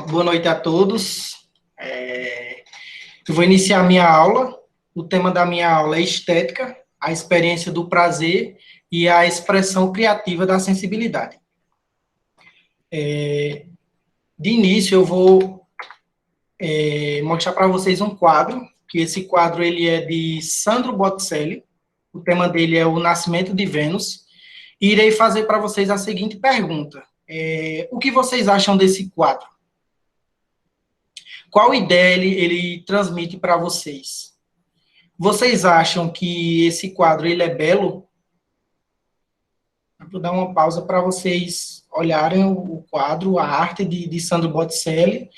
boa noite a todos. Eu vou iniciar a minha aula. O tema da minha aula é estética, a experiência do prazer e a expressão criativa da sensibilidade. De início, eu vou mostrar para vocês um quadro, que esse quadro ele é de Sandro Botticelli. O tema dele é o Nascimento de Vênus. E irei fazer para vocês a seguinte pergunta. O que vocês acham desse quadro? Qual ideia ele transmite para vocês? Vocês acham que esse quadro ele é belo? Vou dar uma pausa para vocês olharem o quadro, a arte de Sandro Botticelli,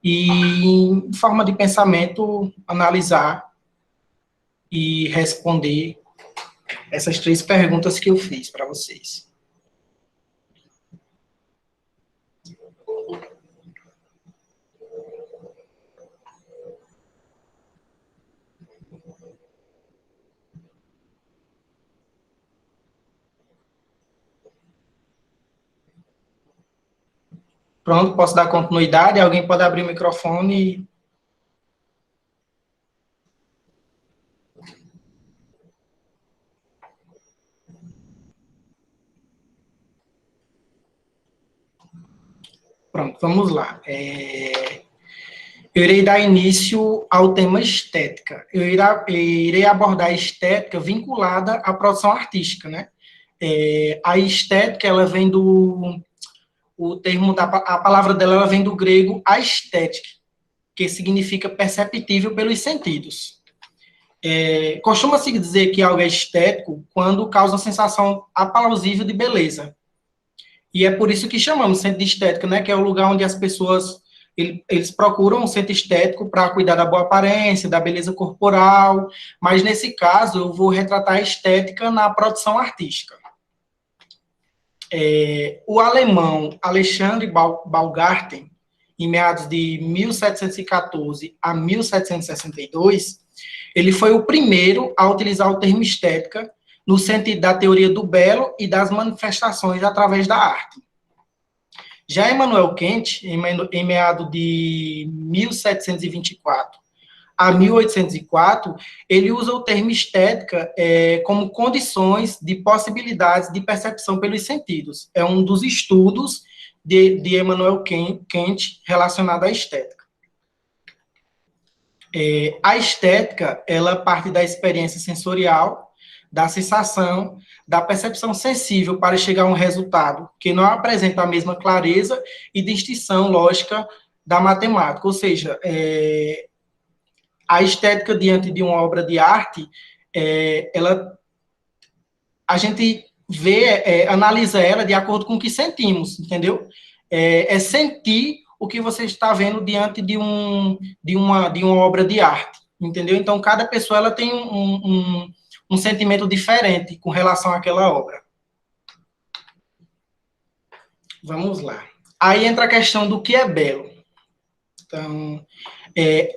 e, em forma de pensamento, analisar e responder essas 3 perguntas que eu fiz para vocês. Pronto, posso dar continuidade? Alguém pode abrir o microfone? Pronto, vamos lá. Eu irei dar início ao tema estética. Eu irei abordar a estética vinculada à produção artística, né? A estética, ela vem a palavra dela ela vem do grego aesthetic, que significa perceptível pelos sentidos. Costuma-se dizer que algo é estético quando causa uma sensação aplausível de beleza. E é por isso que chamamos centro de estética, né? Que é o lugar onde as pessoas eles procuram um centro estético para cuidar da boa aparência, da beleza corporal, mas nesse caso eu vou retratar a estética na produção artística. O alemão Alexandre Baumgarten, em meados de 1714 a 1762, ele foi o primeiro a utilizar o termo estética no sentido da teoria do belo e das manifestações através da arte. Já Immanuel Kant, em meados de 1724 a 1804, ele usa o termo estética como condições de possibilidades de percepção pelos sentidos. É um dos estudos de Immanuel Kant relacionado à estética. A estética, ela parte da experiência sensorial, da sensação, da percepção sensível para chegar a um resultado que não apresenta a mesma clareza e distinção lógica da matemática. Ou seja, a estética diante de uma obra de arte, a gente analisa ela de acordo com o que sentimos, entendeu? É sentir o que você está vendo diante de uma obra de arte, entendeu? Então, cada pessoa ela tem um sentimento diferente com relação àquela obra. Vamos lá. Aí entra a questão do que é belo. Então,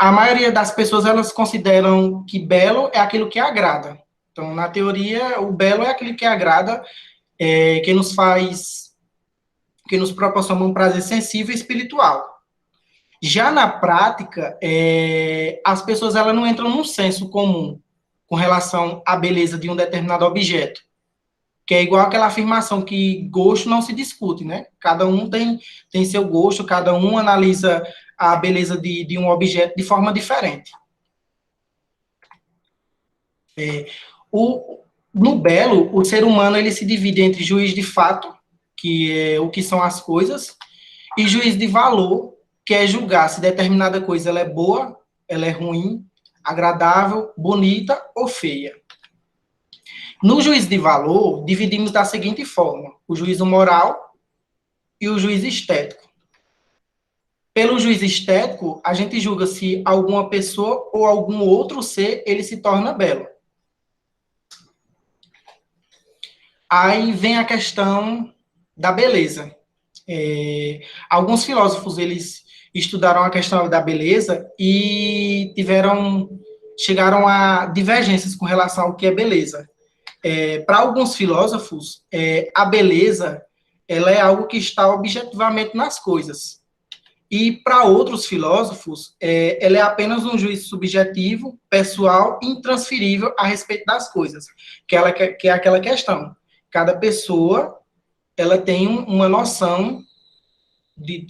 a maioria das pessoas, elas consideram que belo é aquilo que agrada. Então, na teoria, o belo é aquilo que agrada, que nos proporciona um prazer sensível e espiritual. Já na prática, as pessoas elas não entram num senso comum com relação à beleza de um determinado objeto, que é igual aquela afirmação que gosto não se discute, né? Cada um tem seu gosto, cada um analisa a beleza de um objeto de forma diferente. No belo, o ser humano ele se divide entre juiz de fato, que é o que são as coisas, e juiz de valor, que é julgar se determinada coisa ela é boa, ela é ruim, agradável, bonita ou feia. No juízo de valor, dividimos da seguinte forma: o juízo moral e o juízo estético. Pelo juízo estético, a gente julga se alguma pessoa ou algum outro ser ele se torna belo. Aí vem a questão da beleza. Alguns filósofos eles estudaram a questão da beleza e chegaram a divergências com relação ao que é beleza. Para alguns filósofos, a beleza ela é algo que está objetivamente nas coisas. E para outros filósofos, ela é apenas um juízo subjetivo, pessoal, intransferível a respeito das coisas, que é aquela questão. Cada pessoa, ela tem uma noção,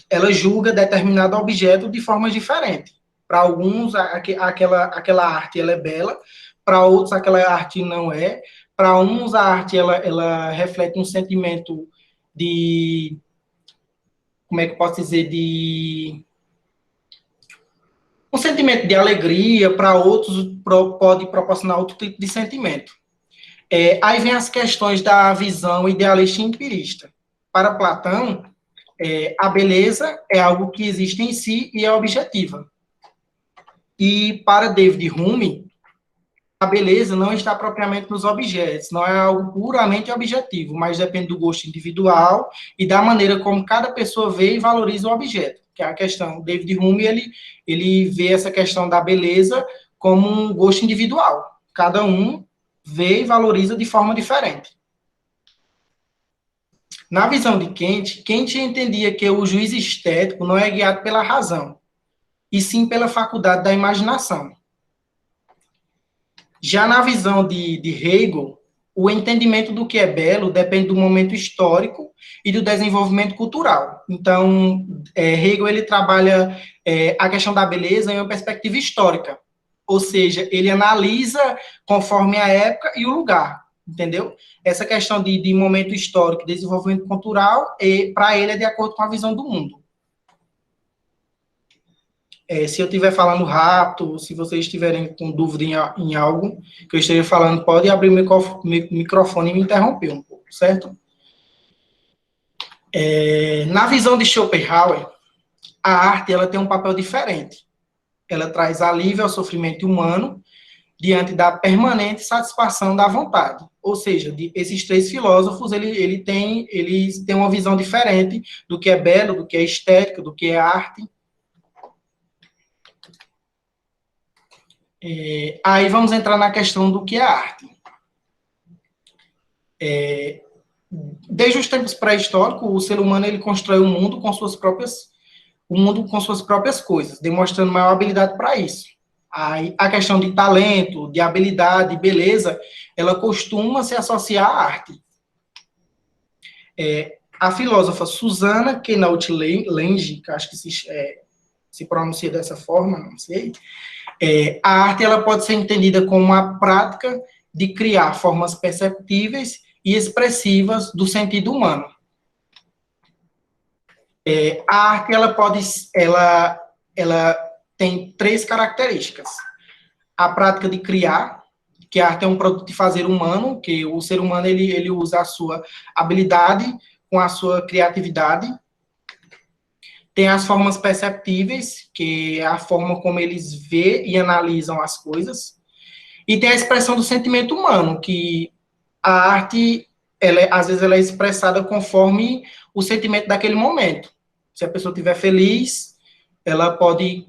ela julga determinado objeto de forma diferente. Para alguns, aquela arte ela é bela, para outros, aquela arte não é. Para uns, a arte ela reflete um sentimento de, como é que eu posso dizer, de um sentimento de alegria, para outros pode proporcionar outro tipo de sentimento. Aí vem as questões da visão idealista e empirista. Para Platão, a beleza é algo que existe em si e é objetiva. E para David Hume, a beleza não está propriamente nos objetos, não é algo puramente objetivo, mas depende do gosto individual e da maneira como cada pessoa vê e valoriza o objeto, que é a questão. David Hume, ele vê essa questão da beleza como um gosto individual. Cada um vê e valoriza de forma diferente. Na visão de Kant entendia que o juízo estético não é guiado pela razão, e sim pela faculdade da imaginação. Já na visão de Hegel, o entendimento do que é belo depende do momento histórico e do desenvolvimento cultural. Então, Hegel ele trabalha a questão da beleza em uma perspectiva histórica, ou seja, ele analisa conforme a época e o lugar, entendeu? Essa questão de momento histórico, desenvolvimento cultural, para ele é de acordo com a visão do mundo. Se eu estiver falando rápido, se vocês estiverem com dúvida em algo que eu esteja falando, pode abrir o microfone e me interromper um pouco, certo? Na visão de Schopenhauer, a arte ela tem um papel diferente. Ela traz alívio ao sofrimento humano diante da permanente satisfação da vontade. Ou seja, esses três filósofos, eles têm uma visão diferente do que é belo, do que é estética, do que é arte. Aí vamos entrar na questão do que é arte. Desde os tempos pré-históricos, o ser humano ele constrói o mundo com suas próprias coisas, demonstrando maior habilidade para isso. Aí, a questão de talento, de habilidade, beleza, ela costuma se associar à arte. A filósofa Susana Kenaut-Lange, que acho que se pronuncia dessa forma, não sei, a arte ela pode ser entendida como uma prática de criar formas perceptíveis e expressivas do sentido humano. A arte ela tem três características. A prática de criar, que a arte é um produto de fazer humano, que o ser humano ele usa a sua habilidade com a sua criatividade. Tem as formas perceptíveis, que é a forma como eles veem e analisam as coisas. E tem a expressão do sentimento humano, que a arte, às vezes, ela é expressada conforme o sentimento daquele momento. Se a pessoa estiver feliz, ela pode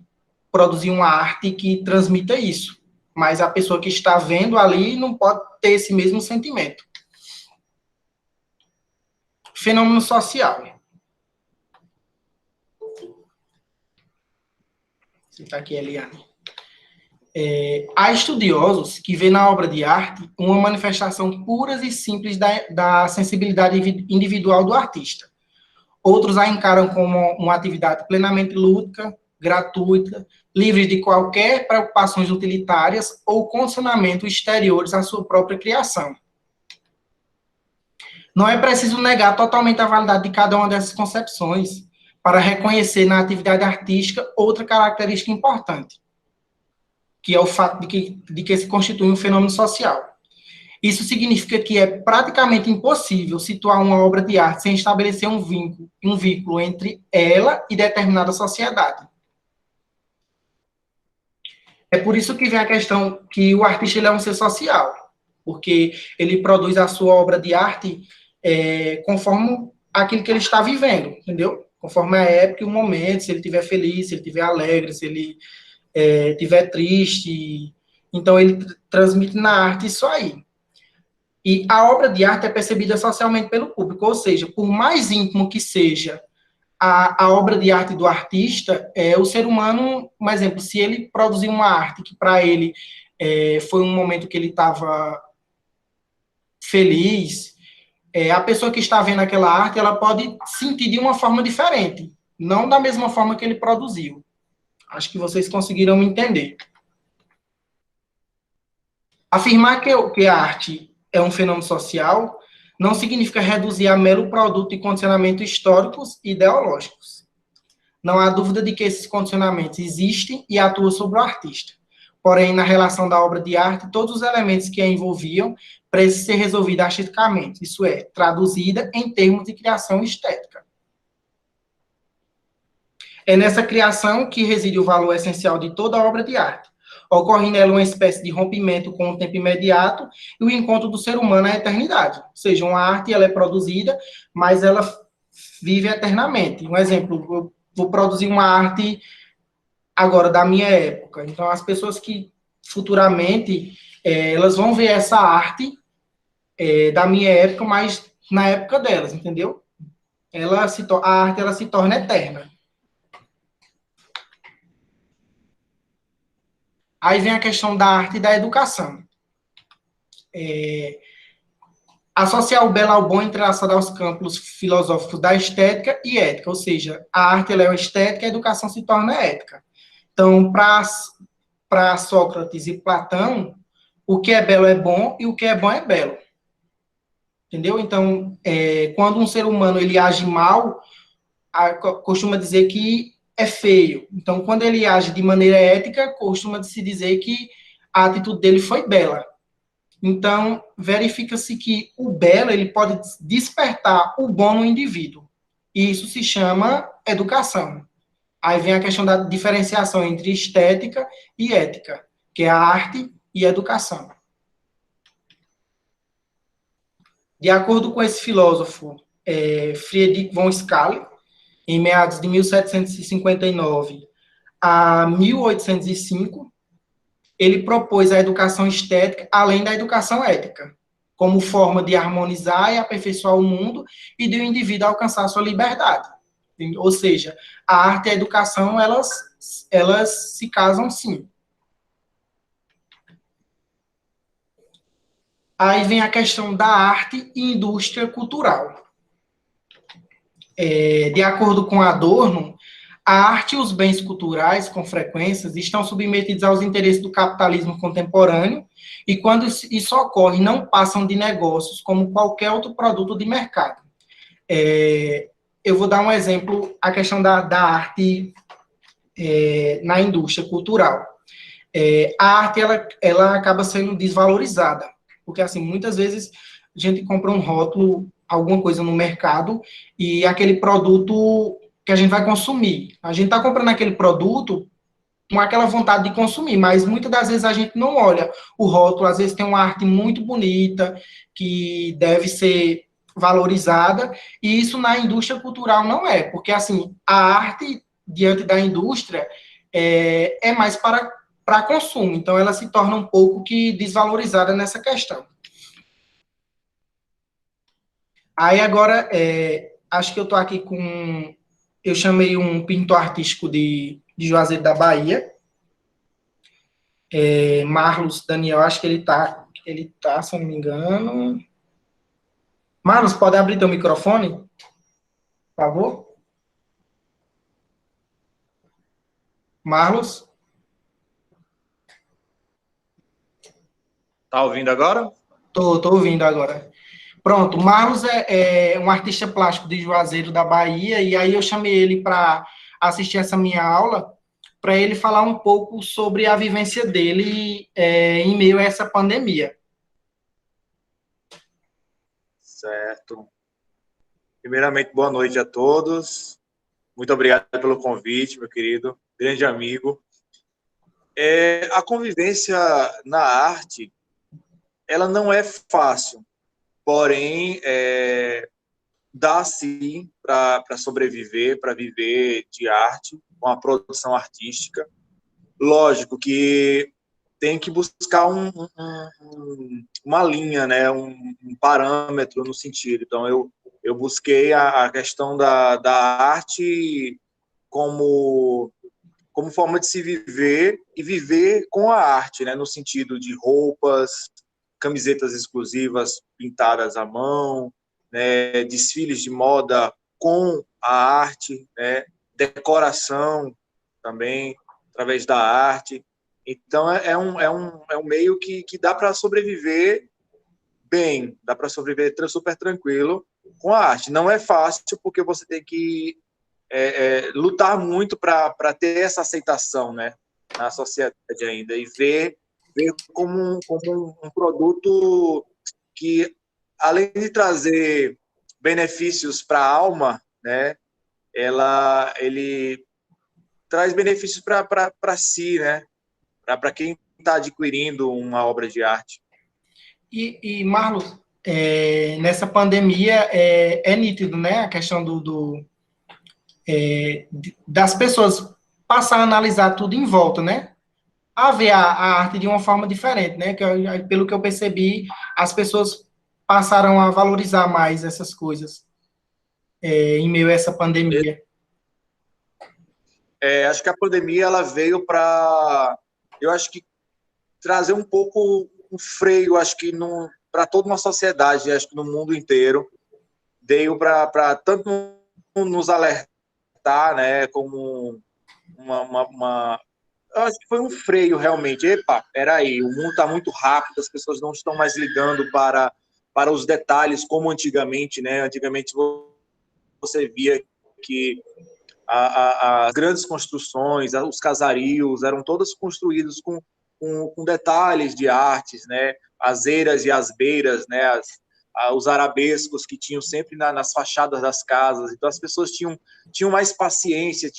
produzir uma arte que transmita isso. Mas a pessoa que está vendo ali não pode ter esse mesmo sentimento. Fenômeno social. Você está aqui, Eliane. Há estudiosos que veem na obra de arte uma manifestação pura e simples da sensibilidade individual do artista. Outros a encaram como uma atividade plenamente lúdica, gratuita, livre de qualquer preocupações utilitárias ou condicionamentos exteriores à sua própria criação. Não é preciso negar totalmente a validade de cada uma dessas concepções para reconhecer na atividade artística outra característica importante, que é o fato de que se constitui um fenômeno social. Isso significa que é praticamente impossível situar uma obra de arte sem estabelecer um vínculo entre ela e determinada sociedade. É por isso que vem a questão que o artista ele é um ser social, porque ele produz a sua obra de arte conforme aquilo que ele está vivendo, entendeu? Conforme a época e o momento, se ele estiver feliz, se ele estiver alegre, se ele estiver triste. Então, ele transmite na arte isso aí. E a obra de arte é percebida socialmente pelo público, ou seja, por mais íntimo que seja a obra de arte do artista, o ser humano, um exemplo, se ele produzir uma arte que para ele foi um momento que ele estava feliz, a pessoa que está vendo aquela arte, ela pode sentir de uma forma diferente, não da mesma forma que ele produziu. Acho que vocês conseguiram me entender. Afirmar que a arte é um fenômeno social não significa reduzir a mero produto de condicionamentos históricos e ideológicos. Não há dúvida de que esses condicionamentos existem e atuam sobre o artista. Porém, na relação da obra de arte, todos os elementos que a envolviam precisam ser resolvidos artisticamente, isso é, traduzida em termos de criação estética. É nessa criação que reside o valor essencial de toda obra de arte. Ocorre nela uma espécie de rompimento com o tempo imediato e o encontro do ser humano à eternidade. Ou seja, uma arte ela é produzida, mas ela vive eternamente. Um exemplo, eu vou produzir uma arte agora da minha época. Então, as pessoas que futuramente elas vão ver essa arte da minha época, mas na época delas, entendeu? A arte ela se torna eterna. Aí vem a questão da arte e da educação. Associar o belo ao bom entrelaçado aos campos filosóficos da estética e ética, ou seja, a arte ela é estética e a educação se torna ética. Então, para Sócrates e Platão, o que é belo é bom e o que é bom é belo. Entendeu? Então, quando um ser humano ele age mal, costuma dizer que é feio. Então, quando ele age de maneira ética, costuma se dizer que a atitude dele foi bela. Então, verifica-se que o belo ele pode despertar o bom no indivíduo. E isso se chama educação. Aí vem a questão da diferenciação entre estética e ética, que é a arte e a educação. De acordo com esse filósofo, Friedrich von Schiller, em meados de 1759 a 1805, ele propôs a educação estética além da educação ética, como forma de harmonizar e aperfeiçoar o mundo e de o indivíduo alcançar sua liberdade. Ou seja, a arte e a educação, elas se casam sim. Aí vem a questão da arte e indústria cultural. De acordo com Adorno, a arte e os bens culturais, com frequência, estão submetidos aos interesses do capitalismo contemporâneo e, quando isso ocorre, não passam de negócios como qualquer outro produto de mercado. Eu vou dar um exemplo, a questão da arte na indústria cultural. A arte, ela acaba sendo desvalorizada, porque, assim, muitas vezes a gente compra um rótulo, alguma coisa no mercado, e aquele produto que a gente vai consumir. A gente está comprando aquele produto com aquela vontade de consumir, mas muitas das vezes a gente não olha o rótulo, às vezes tem uma arte muito bonita, que deve ser valorizada, e isso na indústria cultural não é, porque, assim, a arte, diante da indústria, é mais para consumo, então ela se torna um pouco que desvalorizada nessa questão. Aí agora, acho que eu estou aqui com... Eu chamei um pintor artístico de Juazeiro da Bahia, Marlos Daniel, acho que ele tá, se eu não me engano. Marlos, pode abrir teu microfone, por favor? Marlos? Tá ouvindo agora? Tô ouvindo agora. Pronto, Marlos é um artista plástico de Juazeiro da Bahia, e aí eu chamei ele para assistir essa minha aula, para ele falar um pouco sobre a vivência dele em meio a essa pandemia. Certo. Primeiramente, boa noite a todos. Muito obrigado pelo convite, meu querido, grande amigo. A convivência na arte, ela não é fácil, porém, dá sim para sobreviver, para viver de arte, com a produção artística. Lógico que tem que buscar uma linha, né, um parâmetro no sentido. Então, eu eu busquei a questão da arte como forma de se viver e viver com a arte, né? No sentido de roupas, camisetas exclusivas pintadas à mão, né? Desfiles de moda com a arte, né? Decoração também através da arte. Então é um meio que dá para sobreviver bem, dá para sobreviver super tranquilo com a arte. Não é fácil porque você tem que lutar muito para ter essa aceitação, né, na sociedade ainda e ver como um produto que, além de trazer benefícios para a alma, né, ele traz benefícios para si, né, para quem está adquirindo uma obra de arte. E Marlos, nessa pandemia é nítido, né, a questão das pessoas passar a analisar tudo em volta, né? A ver a arte de uma forma diferente, né? Pelo que eu percebi, as pessoas passaram a valorizar mais essas coisas em meio a essa pandemia. Acho que a pandemia ela veio para, eu acho que trazer um pouco um freio, acho que para toda uma sociedade, acho que no mundo inteiro, veio para tanto nos alertar, né, como eu acho que foi um freio realmente. Epa, peraí, o mundo está muito rápido, as pessoas não estão mais ligando para os detalhes como antigamente, né? Antigamente você via que as grandes construções, os casarios, eram todos construídos com detalhes de artes, né? As eiras e as beiras, né? Os arabescos que tinham sempre nas fachadas das casas. Então as pessoas tinham mais paciência,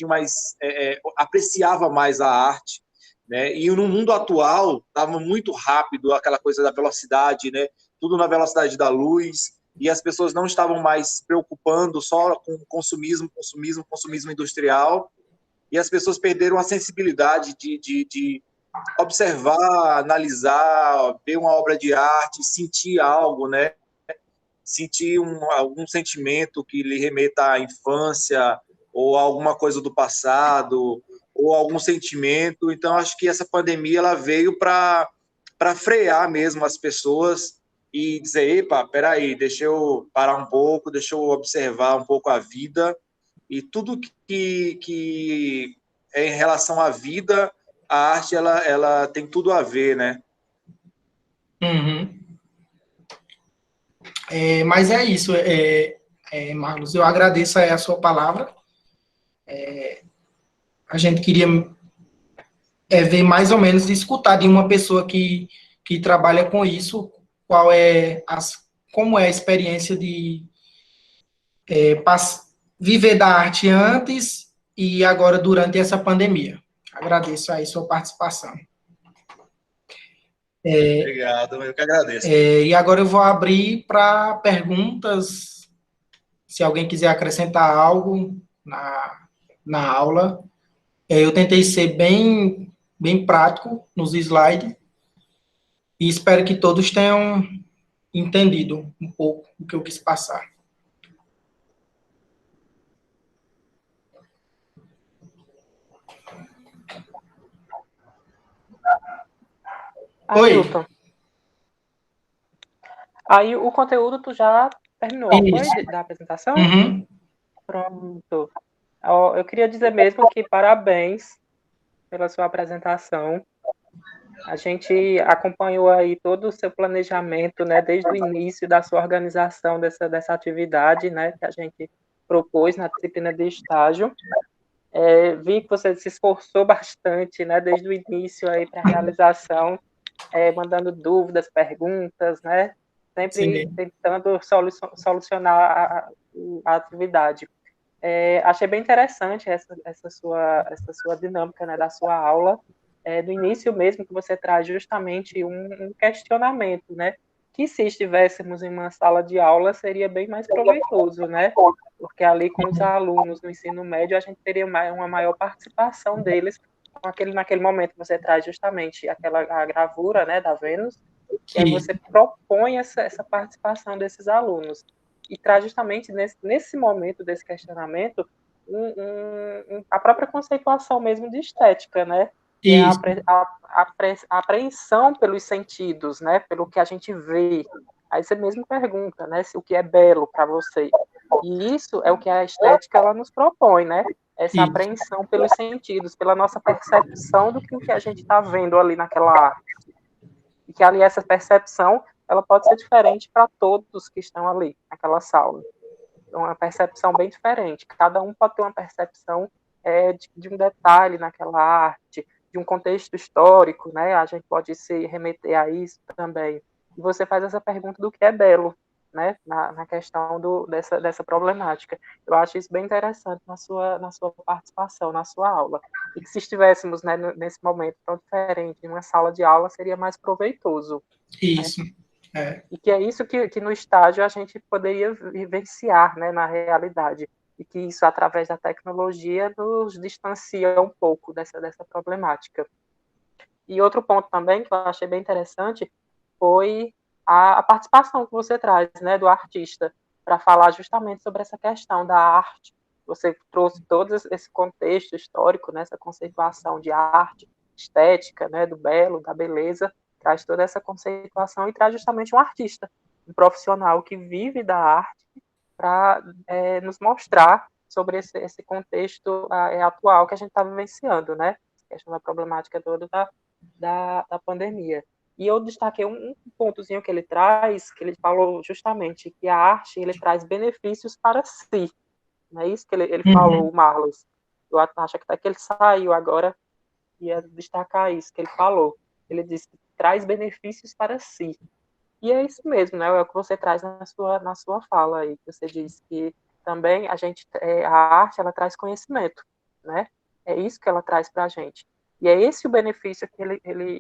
apreciava mais a arte, né? E no mundo atual estava muito rápido, aquela coisa da velocidade, né? Tudo na velocidade da luz, e as pessoas não estavam mais se preocupando só com consumismo industrial, e as pessoas perderam a sensibilidade de observar, analisar, ver uma obra de arte, sentir algo, né? Sentir algum sentimento que lhe remeta à infância ou alguma coisa do passado ou algum sentimento. Então, acho que essa pandemia ela veio para frear mesmo as pessoas e dizer, epa, peraí, deixa eu parar um pouco, deixa eu observar um pouco a vida e tudo que é em relação à vida, a arte ela tem tudo a ver, né? Uhum. Mas é isso, Marlos, eu agradeço a sua palavra. A gente queria ver mais ou menos, escutar de uma pessoa que trabalha com isso, como é a experiência de viver da arte antes e agora durante essa pandemia. Agradeço aí sua participação. Obrigado, eu que agradeço. E agora eu vou abrir para perguntas, se alguém quiser acrescentar algo na aula. Eu tentei ser bem prático nos slides e espero que todos tenham entendido um pouco o que eu quis passar. Oi. Ailton. Aí o conteúdo tu já terminou, foi? Da apresentação? Uhum. Pronto. Eu queria dizer mesmo que parabéns pela sua apresentação. A gente acompanhou aí todo o seu planejamento, né, desde o início da sua organização dessa atividade, né, que a gente propôs na disciplina de estágio. Vi que você se esforçou bastante, né, desde o início aí para a realização, mandando dúvidas, perguntas, né, sempre Sim. tentando solucionar a atividade. Achei bem interessante essa sua dinâmica, né, da sua aula, do início mesmo, que você traz justamente um questionamento, né, que se estivéssemos em uma sala de aula seria bem mais proveitoso, né, porque ali com os alunos no ensino médio a gente teria uma maior participação deles, naquele momento você traz justamente a gravura, né, da Vênus, e aí você propõe essa participação desses alunos. e traz justamente nesse momento desse questionamento a própria conceituação mesmo de estética, né? Que é Isso, a apreensão pelos sentidos, né? Pelo que a gente vê. Aí você mesmo pergunta, né? Se o que é belo para você. E isso é o que a estética ela nos propõe, né? Essa isso, apreensão pelos sentidos, pela nossa percepção do que a gente está vendo ali naquela arte. E que ali essa percepção ela pode ser diferente para todos que estão ali naquela sala. Uma percepção bem diferente. Cada um pode ter uma percepção de um detalhe naquela arte, de um contexto histórico, né? A gente pode se remeter a isso também. E você faz essa pergunta do que é belo, né? Na questão dessa problemática. Eu acho isso bem interessante na sua participação, na sua aula. E que se estivéssemos, né, nesse momento tão diferente, em uma sala de aula, seria mais proveitoso. isso. Né? E que é isso que no estágio a gente poderia vivenciar, né, na realidade. E que isso, através da tecnologia, nos distancia um pouco dessa problemática. E outro ponto também que eu achei bem interessante foi a participação que você traz, né, do artista, para falar justamente sobre essa questão da arte. Você trouxe todo esse contexto histórico, né, essa conceituação de arte, estética, né, do belo, da beleza, traz toda essa conceituação e traz justamente um artista, um profissional que vive da arte para nos mostrar sobre esse contexto atual que a gente está vivenciando, né? A questão da problemática toda da pandemia. E eu destaquei um pontozinho que ele traz, que ele falou justamente que a arte ele traz benefícios para si. Não é isso que ele falou, o Marlos. Eu acho que até que ele saiu agora, ia destacar isso que ele falou. Ele disse que traz benefícios para si. E é isso mesmo, né? É o que você traz na sua fala aí, que você diz que também a arte ela traz conhecimento, né? É isso que ela traz para a gente. E é esse o benefício que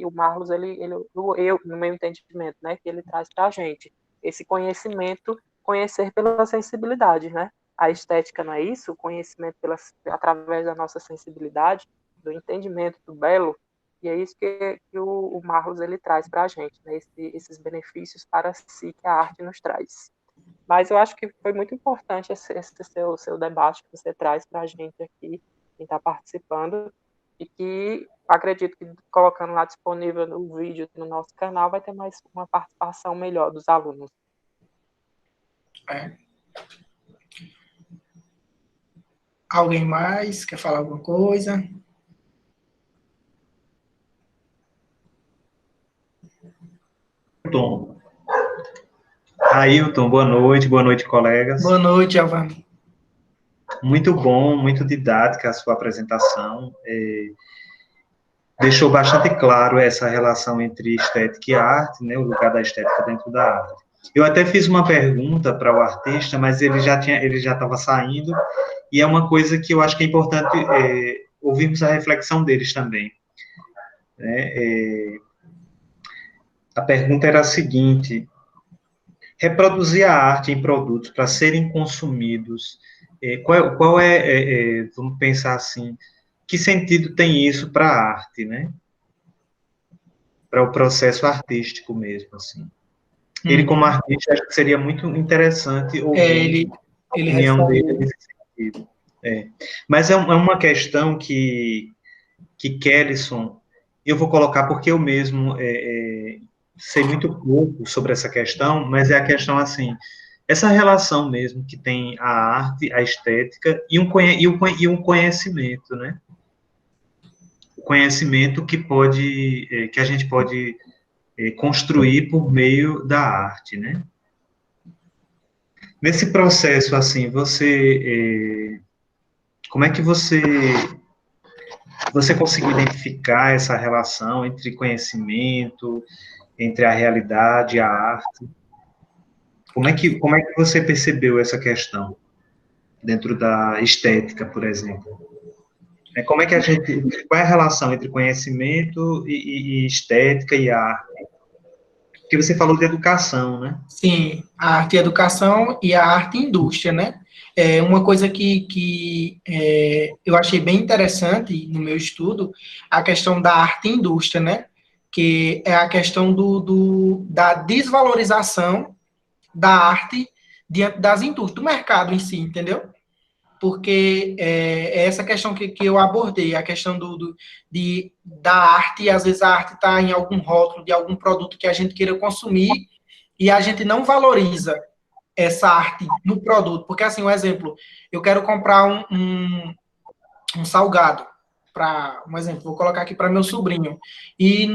o Marlos, no meu entendimento, né? Que ele traz para a gente. Esse conhecimento, conhecer pela sensibilidade, né? A estética não é isso? O conhecimento através da nossa sensibilidade, do entendimento do belo, e é isso que o Marlos ele traz para a gente, né? Esses benefícios para si que a arte nos traz. Mas eu acho que foi muito importante esse seu debate que você traz para a gente aqui, quem está participando, e que acredito que colocando lá disponível no vídeo no nosso canal vai ter mais uma participação melhor dos alunos. É. Alguém mais quer falar alguma coisa? Tom. Ailton, boa noite, colegas. Boa noite, Giovanni. Muito bom, muito didática a sua apresentação. Deixou bastante claro essa relação entre estética e arte, né, o lugar da estética dentro da arte. Eu até fiz uma pergunta para o artista, mas ele já estava saindo, e é uma coisa que eu acho que é importante ouvirmos a reflexão deles também. Né? A pergunta era a seguinte: reproduzir a arte em produtos para serem consumidos, vamos pensar assim, que sentido tem isso para a arte, né? Para o processo artístico mesmo, assim. Ele, como artista, acho que seria muito interessante ouvir a opinião dele nesse sentido. Mas é uma questão que Kellyson, eu vou colocar porque eu mesmo sei muito pouco sobre essa questão, mas é a questão assim, essa relação mesmo que tem a arte, a estética e um conhecimento, né? O conhecimento que a gente pode construir por meio da arte, né? Nesse processo, assim, como é que você conseguiu identificar essa relação entre conhecimento, entre a realidade e a arte? Como é que você percebeu essa questão dentro da estética, por exemplo? Qual é a relação entre conhecimento e estética e arte? Porque você falou de educação, né? Sim, a arte e educação e a arte e indústria, né? É uma coisa que eu achei bem interessante no meu estudo, a questão da arte e indústria, né? Que é a questão da desvalorização da arte diante das indústrias, do mercado em si, entendeu? Porque é essa questão que eu abordei, a questão da arte, e às vezes a arte está em algum rótulo de algum produto que a gente queira consumir e a gente não valoriza essa arte no produto. Porque, assim, um exemplo, eu quero comprar um salgado, para um exemplo, vou colocar aqui para meu sobrinho, e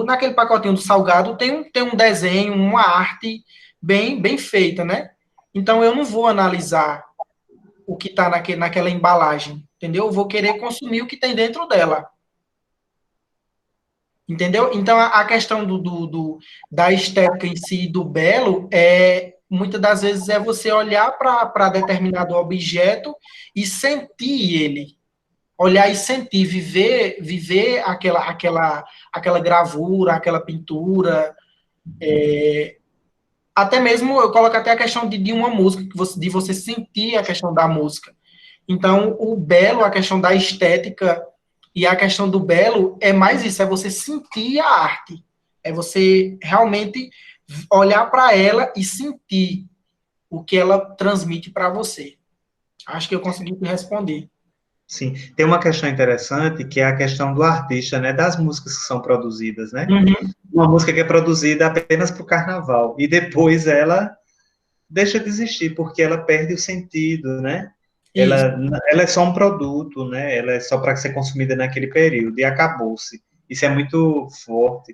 naquele pacotinho do salgado tem um desenho, uma arte bem feita, né? Então, eu não vou analisar o que está naquela embalagem, entendeu? Eu vou querer consumir o que tem dentro dela, entendeu? Então, a questão da estética em si, do belo, muitas das vezes é você olhar para determinado objeto e sentir ele, olhar e sentir, viver aquela gravura, aquela pintura, até mesmo eu coloco até a questão de uma música, de você sentir a questão da música. Então, o belo, a questão da estética e a questão do belo é mais isso, é você sentir a arte, é você realmente olhar para ela e sentir o que ela transmite para você. Acho que eu consegui te responder. Sim, tem uma questão interessante que é a questão do artista, né, das músicas que são produzidas, né? Uhum. Uma música que é produzida apenas para o carnaval e depois ela deixa de existir porque ela perde o sentido, né? Isso. Ela é só um produto, né? Ela é só para ser consumida naquele período e acabou-se. Isso é muito forte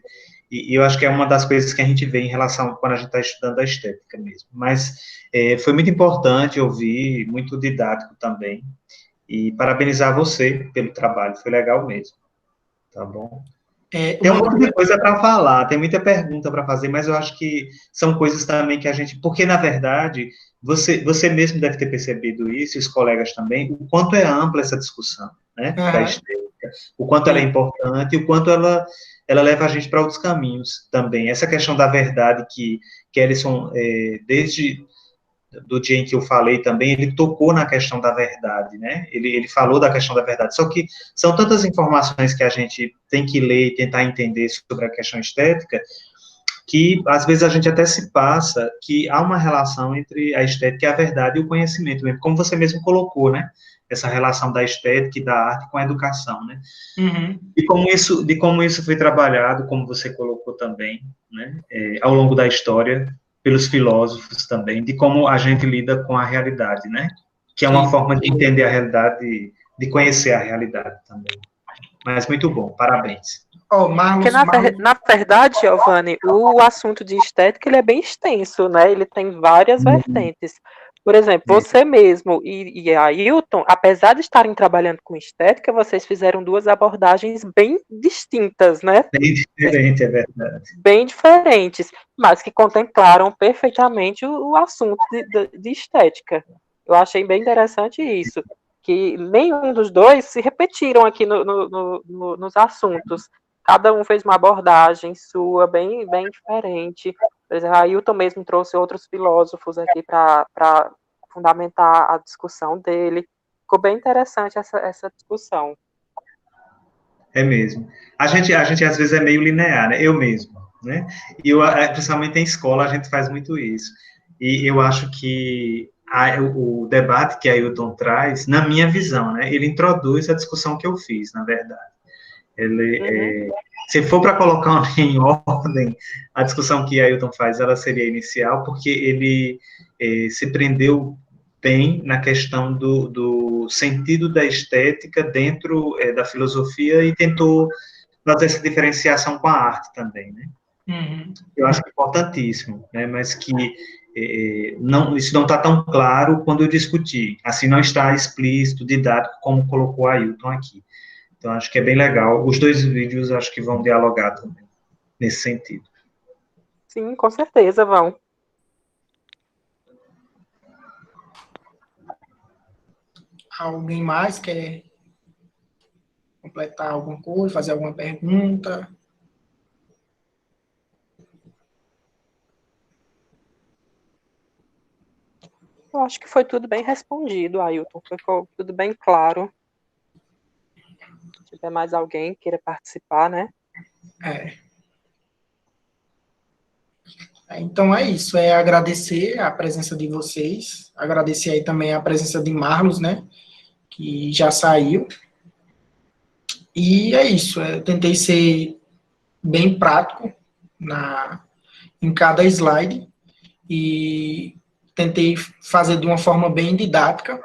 e eu acho que é uma das coisas que a gente vê em relação quando a gente está estudando a estética mesmo. Mas foi muito importante ouvir, muito didático também. E parabenizar você pelo trabalho, foi legal mesmo, tá bom? Tem um Uma monte de coisa. coisa para falar, tem muita pergunta para fazer, mas eu acho que são coisas também que a gente, porque na verdade, você mesmo deve ter percebido isso, e os colegas também, o quanto é ampla essa discussão, né, da Aham. estética, o quanto ela é importante, e o quanto ela leva a gente para outros caminhos também. Essa questão da verdade que Ellison, desde do dia em que eu falei também, ele tocou na questão da verdade, né? Ele falou da questão da verdade. Só que são tantas informações que a gente tem que ler e tentar entender sobre a questão estética, que às vezes a gente até se passa que há uma relação entre a estética e a verdade e o conhecimento, mesmo, como você mesmo colocou, né? Essa relação da estética e da arte com a educação, né? Uhum. De como isso foi trabalhado, como você colocou também, né? Ao longo da história, pelos filósofos também, de como a gente lida com a realidade, né? Que é uma Sim. forma de entender a realidade, de conhecer a realidade também. Mas muito bom, parabéns. Ó, Porque, Marlos, na verdade, Giovanni, o assunto de estética ele é bem extenso, né? Ele tem várias vertentes. Por exemplo, você mesmo e a Ailton, apesar de estarem trabalhando com estética, vocês fizeram duas abordagens bem distintas, né? Bem diferente, é verdade. Bem diferentes, mas que contemplaram perfeitamente o assunto de estética. Eu achei bem interessante isso, que nenhum dos dois se repetiram aqui nos assuntos. Cada um fez uma abordagem sua bem diferente. Por exemplo, a Ailton mesmo trouxe outros filósofos aqui para fundamentar a discussão dele. Ficou bem interessante essa discussão. É mesmo. A gente às vezes é meio linear, né? Eu mesmo, né? E principalmente em escola a gente faz muito isso. E eu acho que o debate que a Ailton traz, na minha visão, né? Ele introduz a discussão que eu fiz, na verdade. Se for para colocar em ordem, a discussão que a Ailton faz, ela seria inicial, porque ele se prendeu bem na questão do sentido da estética dentro da filosofia e tentou fazer essa diferenciação com a arte também, né? Uhum. Eu acho que é importantíssimo, né? Mas que isso não está tão claro quando eu discuti, assim, não está explícito, didático, como colocou a Ailton aqui. Então, acho que é bem legal. Os dois vídeos acho que vão dialogar também, nesse sentido. Sim, com certeza vão. Alguém mais quer completar alguma coisa, fazer alguma pergunta? Eu acho que foi tudo bem respondido, Ailton. Ficou tudo bem claro. Se tiver mais alguém que queira participar, né? É. Então é isso, é agradecer a presença de vocês, agradecer aí também a presença de Marlos, né, que já saiu. E é isso, eu tentei ser bem prático em cada slide e tentei fazer de uma forma bem didática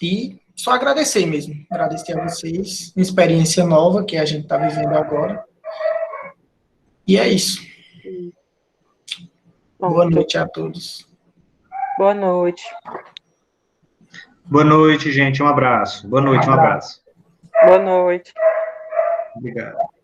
e só agradecer mesmo, agradecer a vocês, uma experiência nova que a gente está vivendo agora. E é isso. Boa noite a todos. Boa noite. Boa noite, gente. Um abraço. Boa noite, um abraço. Boa noite. Obrigado.